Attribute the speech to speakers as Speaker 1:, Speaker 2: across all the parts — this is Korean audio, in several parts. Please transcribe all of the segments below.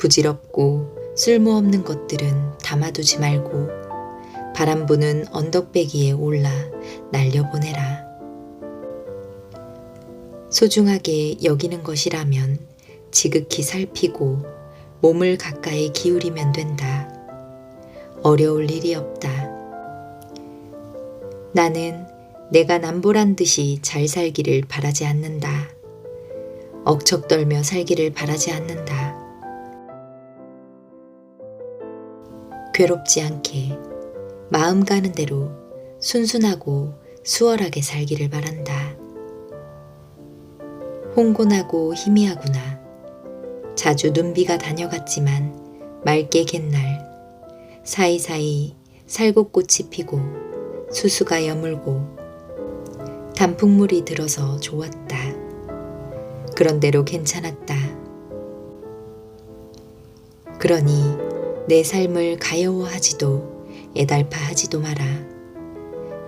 Speaker 1: 부질없고 쓸모없는 것들은 담아두지 말고 바람 부는 언덕배기에 올라 날려보내라. 소중하게 여기는 것이라면 지극히 살피고 몸을 가까이 기울이면 된다. 어려울 일이 없다. 나는 내가 남보란 듯이 잘 살기를 바라지 않는다. 억척떨며 살기를 바라지 않는다. 괴롭지 않게 마음 가는 대로 순순하고 수월하게 살기를 바란다. 홍곤하고 희미하구나. 자주 눈비가 다녀갔지만 맑게 갯날 사이사이 살구꽃이 피고 수수가 여물고 단풍물이 들어서 좋았다. 그런대로 괜찮았다. 그러니 내 삶을 가여워하지도 애달파하지도 마라.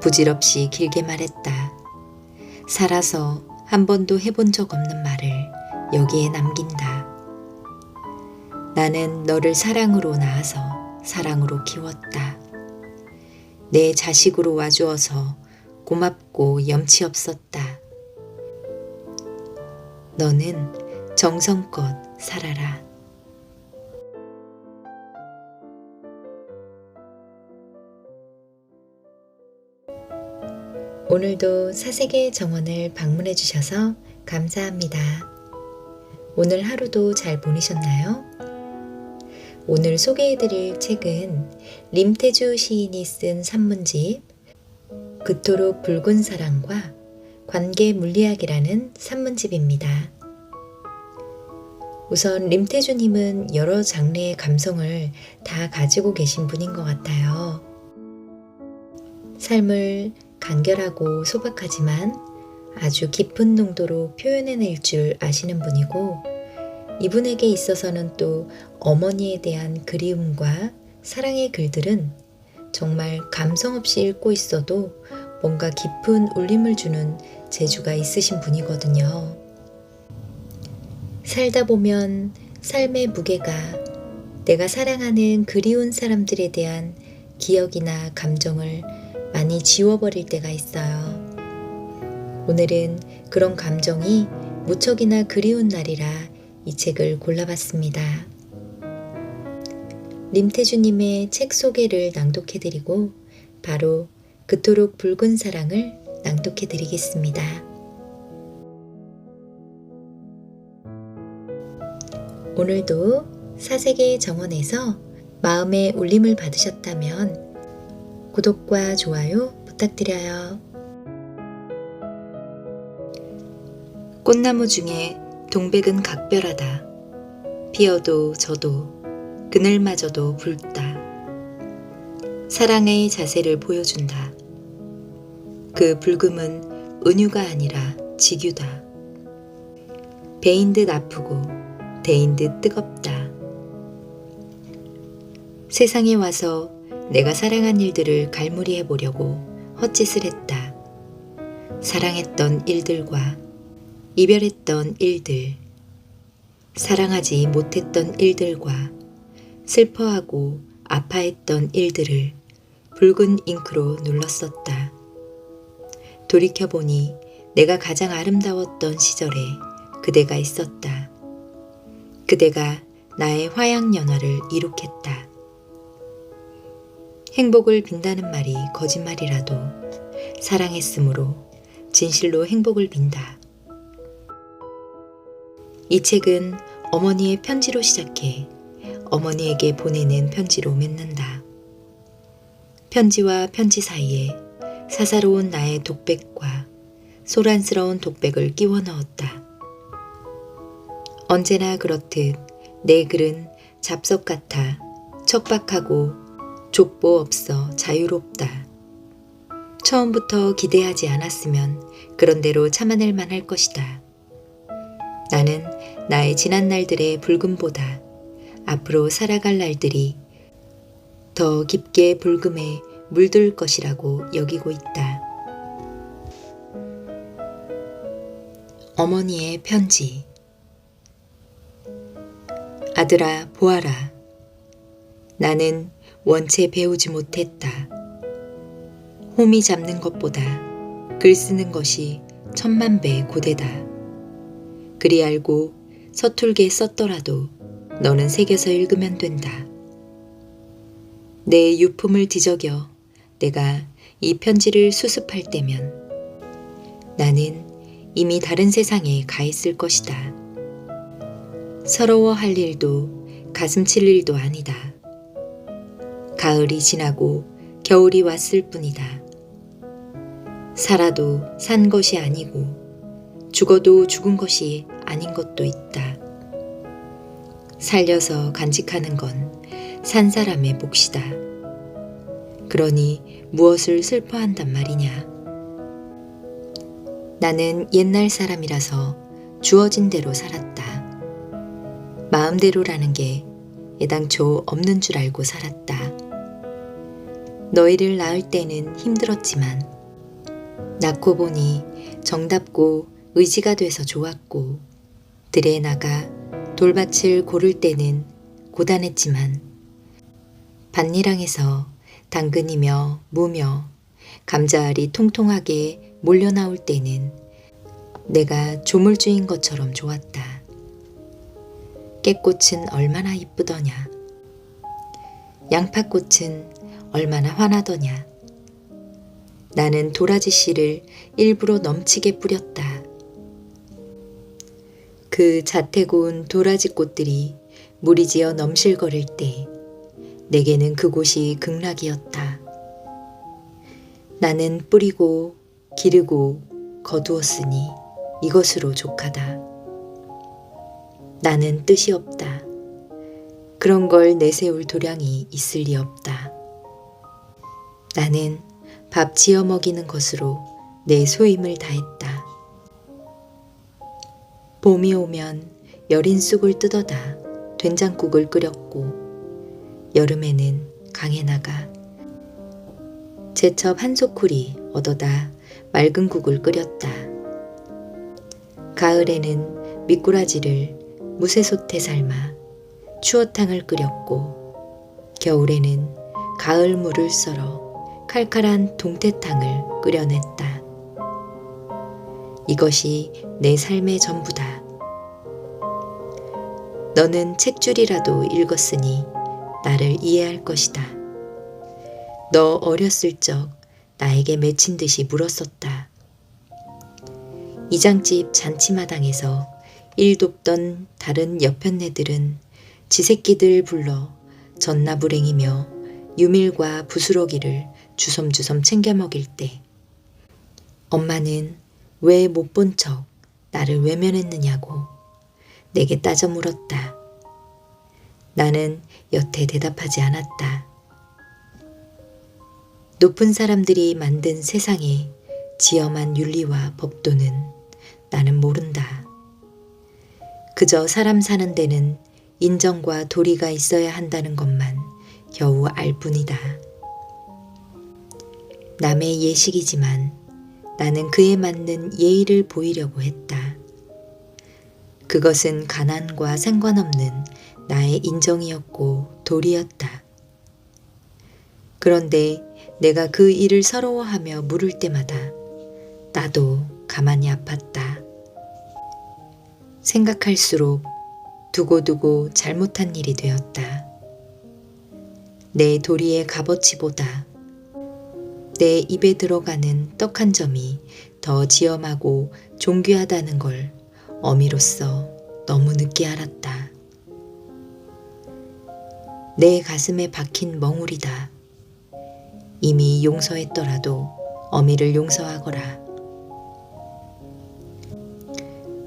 Speaker 1: 부질없이 길게 말했다. 살아서 한 번도 해본 적 없는 말을 여기에 남긴다. 나는 너를 사랑으로 낳아서 사랑으로 키웠다. 내 자식으로 와주어서 고맙고 염치 없었다. 너는 정성껏 살아라. 오늘도 사색의 정원을 방문해 주셔서 감사합니다. 오늘 하루도 잘 보내셨나요? 오늘 소개해드릴 책은 림태주 시인이 쓴 산문집 그토록 붉은 사랑과 관계 물리학이라는 산문집입니다. 우선 림태주님은 여러 장르의 감성을 다 가지고 계신 분인 것 같아요. 삶을 간결하고 소박하지만 아주 깊은 농도로 표현해낼 줄 아시는 분이고, 이분에게 있어서는 또 어머니에 대한 그리움과 사랑의 글들은 정말 감성 없이 읽고 있어도 뭔가 깊은 울림을 주는 재주가 있으신 분이거든요. 살다 보면 삶의 무게가 내가 사랑하는 그리운 사람들에 대한 기억이나 감정을 많이 지워버릴 때가 있어요. 오늘은 그런 감정이 무척이나 그리운 날이라 이 책을 골라봤습니다. 림태주님의 책 소개를 낭독해드리고 바로 그토록 붉은 사랑을 낭독해드리겠습니다. 오늘도 사색의 정원에서 마음의 울림을 받으셨다면 구독과 좋아요 부탁드려요. 꽃나무 중에 동백은 각별하다. 피어도 져도 그늘마저도 붉다. 사랑의 자세를 보여준다. 그 붉음은 은유가 아니라 직유다. 배인 듯 아프고 대인 듯 뜨겁다. 세상에 와서 내가 사랑한 일들을 갈무리해 보려고 헛짓을 했다. 사랑했던 일들과 이별했던 일들, 사랑하지 못했던 일들과 슬퍼하고 아파했던 일들을 붉은 잉크로 눌렀었다. 돌이켜보니 내가 가장 아름다웠던 시절에 그대가 있었다. 그대가 나의 화양연화를 이룩했다. 행복을 빈다는 말이 거짓말이라도 사랑했으므로 진실로 행복을 빈다. 이 책은 어머니의 편지로 시작해 어머니에게 보내는 편지로 맺는다. 편지와 편지 사이에 사사로운 나의 독백과 소란스러운 독백을 끼워 넣었다. 언제나 그렇듯 내 글은 잡석 같아 척박하고 족보 없어 자유롭다. 처음부터 기대하지 않았으면 그런대로 참아낼 만할 것이다. 나는 나의 지난 날들의 붉음보다 앞으로 살아갈 날들이 더 깊게 붉음에 물들 것이라고 여기고 있다. 어머니의 편지. 아들아, 보아라. 나는 원체 배우지 못했다. 홈이 잡는 것보다 글 쓰는 것이 천만 배 고되다. 그리 알고 서툴게 썼더라도 너는 새겨서 읽으면 된다. 내 유품을 뒤적여 내가 이 편지를 수습할 때면 나는 이미 다른 세상에 가 있을 것이다. 서러워할 일도 가슴 칠 일도 아니다. 가을이 지나고 겨울이 왔을 뿐이다. 살아도 산 것이 아니고 죽어도 죽은 것이 아닌 것도 있다. 살려서 간직하는 건 산 사람의 몫이다. 그러니 무엇을 슬퍼한단 말이냐. 나는 옛날 사람이라서 주어진 대로 살았다. 마음대로라는 게 애당초 없는 줄 알고 살았다. 너희를 낳을 때는 힘들었지만 낳고 보니 정답고 의지가 돼서 좋았고 들에 나가 돌밭을 고를 때는 고단했지만 밭일항에서 당근이며 무며 감자알이 통통하게 몰려 나올 때는 내가 조물주인 것처럼 좋았다. 깨꽃은 얼마나 이쁘더냐. 양파꽃은 얼마나 환하더냐. 나는 도라지 씨를 일부러 넘치게 뿌렸다. 그 자태고운 도라지 꽃들이 무리지어 넘실거릴 때 내게는 그곳이 극락이었다. 나는 뿌리고 기르고 거두었으니 이것으로 족하다. 나는 뜻이 없다. 그런 걸 내세울 도량이 있을 리 없다. 나는 밥 지어 먹이는 것으로 내 소임을 다했다. 봄이 오면 여린 쑥을 뜯어다 된장국을 끓였고 여름에는 강에 나가 제첩 한 소쿠리 얻어다 맑은 국을 끓였다. 가을에는 미꾸라지를 무쇠솥에 삶아 추어탕을 끓였고 겨울에는 가을 물을 썰어 칼칼한 동태탕을 끓여냈다. 이것이 내 삶의 전부다. 너는 책줄이라도 읽었으니 나를 이해할 것이다. 너 어렸을 적 나에게 맺힌 듯이 물었었다. 이장집 잔치마당에서 일 돕던 다른 여편네들은 지 새끼들 불러 전나불행이며 유밀과 부스러기를 주섬주섬 챙겨 먹일 때 엄마는 왜 못 본 척 나를 외면했느냐고 내게 따져 물었다. 나는 여태 대답하지 않았다. 높은 사람들이 만든 세상에 지엄한 윤리와 법도는 나는 모른다. 그저 사람 사는 데는 인정과 도리가 있어야 한다는 것만 겨우 알 뿐이다. 남의 예식이지만 나는 그에 맞는 예의를 보이려고 했다. 그것은 가난과 상관없는 나의 인정이었고 도리였다. 그런데 내가 그 일을 서러워하며 물을 때마다 나도 가만히 아팠다. 생각할수록 두고두고 잘못한 일이 되었다. 내 도리의 값어치보다 내 입에 들어가는 떡 한 점이 더 지엄하고 존귀하다는 걸 어미로서 너무 늦게 알았다. 내 가슴에 박힌 멍울이다. 이미 용서했더라도 어미를 용서하거라.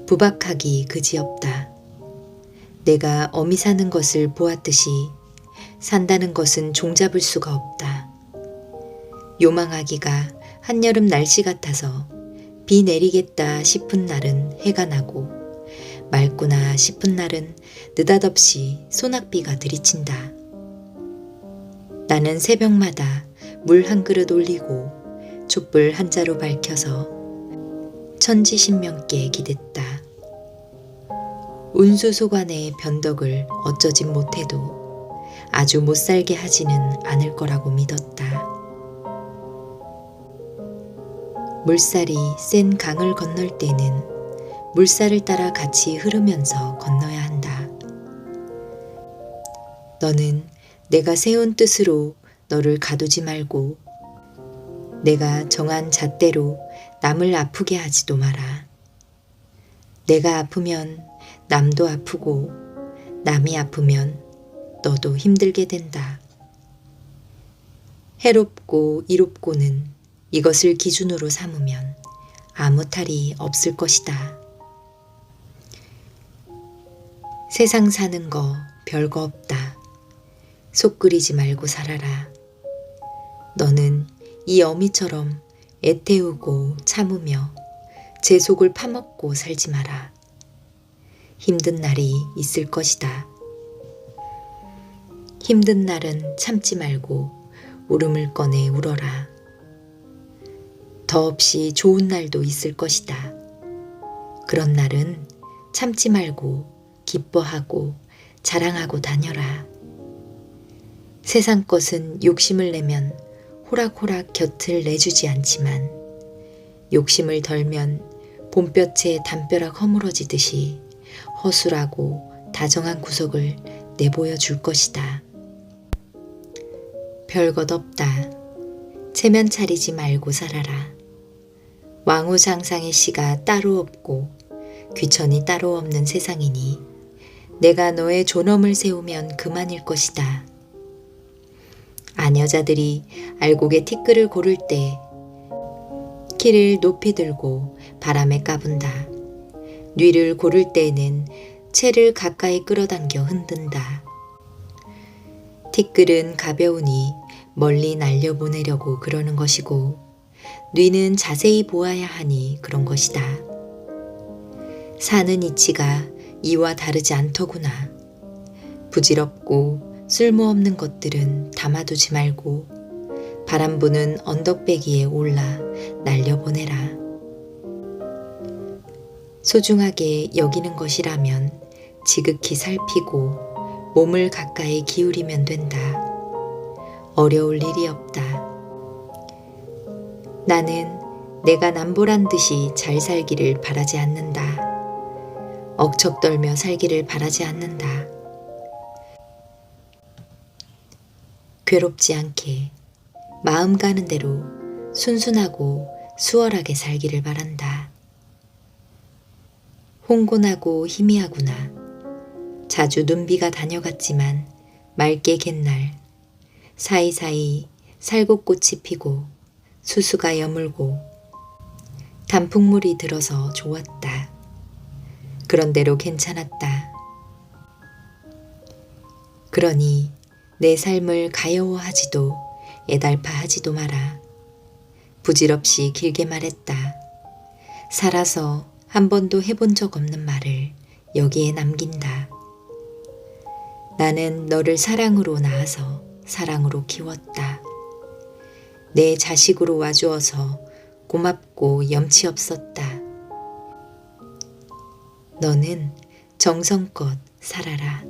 Speaker 1: 부박하기 그지없다. 내가 어미 사는 것을 보았듯이 산다는 것은 종잡을 수가 없다. 요망하기가 한여름 날씨 같아서 비 내리겠다 싶은 날은 해가 나고 맑구나 싶은 날은 느닷없이 소낙비가 들이친다. 나는 새벽마다 물 한 그릇 올리고 촛불 한 자루 밝혀서 천지신명께 기댔다. 운수소관의 변덕을 어쩌진 못해도 아주 못살게 하지는 않을 거라고 믿었다. 물살이 센 강을 건널 때는 물살을 따라 같이 흐르면서 건너야 한다. 너는 내가 세운 뜻으로 너를 가두지 말고 내가 정한 잣대로 남을 아프게 하지도 마라. 내가 아프면 남도 아프고 남이 아프면 너도 힘들게 된다. 해롭고 이롭고는 이것을 기준으로 삼으면 아무 탈이 없을 것이다. 세상 사는 거 별거 없다. 속 끓이지 말고 살아라. 너는 이 어미처럼 애태우고 참으며 제 속을 파먹고 살지 마라. 힘든 날이 있을 것이다. 힘든 날은 참지 말고 울음을 꺼내 울어라. 더없이 좋은 날도 있을 것이다. 그런 날은 참지 말고 기뻐하고 자랑하고 다녀라. 세상 것은 욕심을 내면 호락호락 곁을 내주지 않지만 욕심을 덜면 봄볕에 담벼락 허물어지듯이 허술하고 다정한 구석을 내보여 줄 것이다. 별것 없다. 체면 차리지 말고 살아라. 왕후장상의 씨가 따로 없고 귀천이 따로 없는 세상이니 내가 너의 존엄을 세우면 그만일 것이다. 아녀자들이 알곡의 티끌을 고를 때 키를 높이 들고 바람에 까분다. 뉘를 고를 때에는 채를 가까이 끌어당겨 흔든다. 티끌은 가벼우니 멀리 날려보내려고 그러는 것이고 뉘는 자세히 보아야 하니 그런 것이다. 사는 이치가 이와 다르지 않더구나. 부질없고 쓸모없는 것들은 담아두지 말고 바람 부는 언덕배기에 올라 날려보내라. 소중하게 여기는 것이라면 지극히 살피고 몸을 가까이 기울이면 된다. 어려울 일이 없다. 나는 내가 남보란 듯이 잘 살기를 바라지 않는다. 억척떨며 살기를 바라지 않는다. 괴롭지 않게 마음 가는 대로 순순하고 수월하게 살기를 바란다. 홍곤하고 희미하구나. 자주 눈비가 다녀갔지만 맑게 갯날 사이사이 살구꽃이 피고 수수가 여물고 단풍물이 들어서 좋았다. 그런대로 괜찮았다. 그러니 내 삶을 가여워하지도 애달파하지도 마라. 부질없이 길게 말했다. 살아서 한 번도 해본 적 없는 말을 여기에 남긴다. 나는 너를 사랑으로 낳아서 사랑으로 키웠다. 내 자식으로 와주어서 고맙고 염치 없었다. 너는 정성껏 살아라.